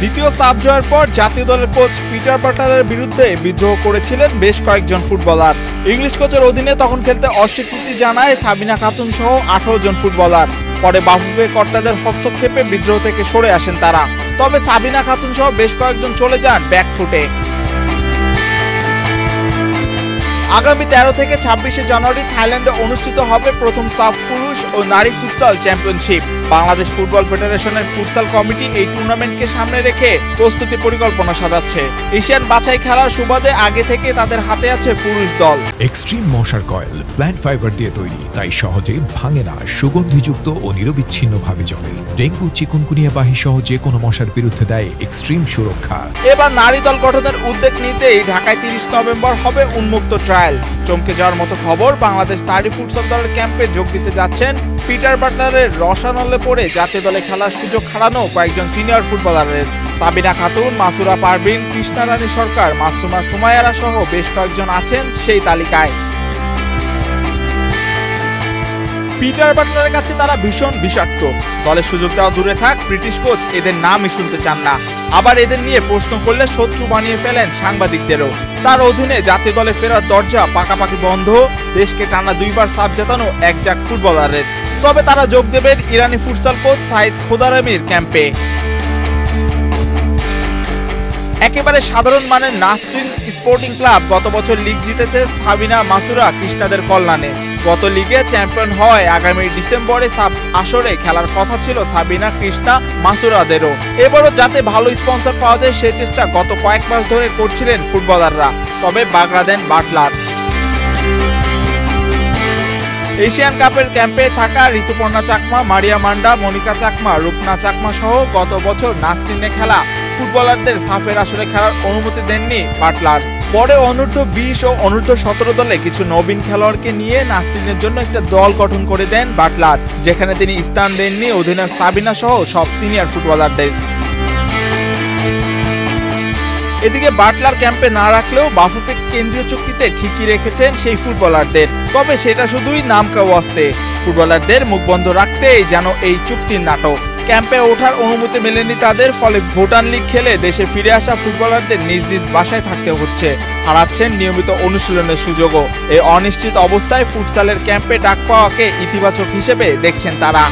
দ্বিতীয় সাব জয়ের পর জাতীয় দলের কোচ পিটার বাটলারের বিরুদ্ধে বিদ্রোহ করেছিলেন বেশ কয়েকজন ফুটবলার। ইংলিশ কোচের অধীনে তখন খেলতে অস্বীকৃতি জানায় সাবিনা খাতুন সহ 18 জন ফুটবলার। পরে বাফুফে কর্তাদের হস্তক্ষেপে বিদ্রোহ থেকে সরে আসেন তারা। তবে সাবিনা খাতুন সহ বেশ কয়েকজন চলে যান ব্যাকফুটে। আগামী 13 থেকে 26 জানুয়ারি থাইল্যান্ডে অনুষ্ঠিত হবে প্রথম সাফ পুরুষ ও নারী ফুটসাল চ্যাম্পিয়নশিপ। বাংলাদেশ ফুটবল ফেডারেশনের ফুটসাল কমিটি এই টুর্নামেন্টকে সামনে রেখে প্রস্তুতি পরিকল্পনা সাজাচ্ছে। এশিয়ান বাছাই খেলার সুবাদে আগে থেকে তাদের হাতে আছে পুরুষ দল। এক্সট্রিম মশার কয়েল প্ল্যান্ট ফাইবার দিয়ে তৈরি, তাই সহজে ভাঙে না, সুগন্ধিযুক্ত ও নিরবিচ্ছিন্নভাবে জ্বলে। ডেঙ্গু, চিকুনগুনিয়া বাহি সহ যে কোনো মশার বিরুদ্ধে দেয় এক্সট্রিম সুরক্ষা। এবার নারী দল গঠনের উদ্যোগ নিতেই ঢাকায় 30 নভেম্বর হবে উন্মুক্ত ট্রায়াল। চমকে যাওয়ার মতো খবর, বাংলাদেশ নারী ফুটসাল দলের ক্যাম্পে যোগ দিতে যাচ্ছেন পিটার বাটলারের রসানলে পড়ে জাতীয় দলে খেলার সুযোগ হারানো কয়েকজন সিনিয়র ফুটবলারের। সাবিনা খাতুন, মাসুরা পারভিন, কৃষ্ণা রানী সরকার, মাসুমা সুমাইয়ারা সহ বেশ কয়েকজন আছেন সেই তালিকায়। পিটার বাটলারের কাছে তারা ভীষণ বিষাক্ত। দলে সুযোগ দেওয়া দূরে থাক, ব্রিটিশ কোচ এদের নামই শুনতে চান না। আবার এদের নিয়ে প্রশ্ন করলে শত্রু বানিয়ে ফেলেন সাংবাদিকদেরও। তার অধীনে জাতীয় দলে ফেরার দরজা পাকাপাকি বন্ধ। দেশকে টানা 2 বার সাব জেতানো একজাক ফুটবলারের। তবে তারা যোগ দেবেন ইরানি ফুটসাল কোচ সাইদ খোদারামির ক্যাম্পে। একেবারে সাধারণ মানের নাসরিন স্পোর্টিং ক্লাব গত বছর লিগ জিতেছে সাবিনা, মাসুরা, কৃষ্ণাদের কল্যাণে। গত লিগে চ্যাম্পিয়ন হয় আগামী ডিসেম্বরে সাব আসরে খেলার কথা ছিল সাবিনা, কৃষ্ণা, মাসুরাদেরও। এবারও যাতে ভালো স্পন্সর পাওয়া যায় সেই চেষ্টা গত কয়েক মাস ধরে করছিলেন ফুটবলাররা। তবে বাগড়া দেন বাটলার। এশিয়ান কাপের ক্যাম্পে থাকা ঋতুপর্ণা চাকমা, মারিয়া মান্ডা, মনিকা চাকমা, রূপনা চাকমা সহ গত বছর নাসরিনে খেলা ফুটবলারদের সাফের আসরে খেলার অনুমতি দেননি বাটলার। পরে অনূর্ধ্ব 20 ও অনূর্ধ্ব 17 দলে কিছু নবীন খেলোয়াড়কে নিয়ে নাসরিনের জন্য একটা দল গঠন করে দেন বাটলার, যেখানে তিনি স্থান দেননি অধিনায়ক সাবিনা সহ সব সিনিয়র ফুটবলারদের। এদিকে বাটলার ক্যাম্পে না রাখলেও বাফুফে কেন্দ্রীয় চুক্তিতে ঠিকই রেখেছেন সেই ফুটবলারদের। তবে সেটা শুধুই নামকা ওয়াস্তে। ফুটবলারদের মুখ বন্ধ রাখতেই যেন এই চুক্তির নাটক। ক্যাম্পে ওঠার অনুমতি মেলেনি তাদের, ফলে ভুটান লিগ খেলে দেশে ফিরে আসা ফুটবলারদের নিজ নিজ বাসায় থাকতে হচ্ছে, হারাচ্ছেন নিয়মিত অনুশীলনের সুযোগও। এই অনিশ্চিত অবস্থায় ফুটসালের ক্যাম্পে ডাক পাওয়াকে ইতিবাচক হিসেবে দেখছেন তারা।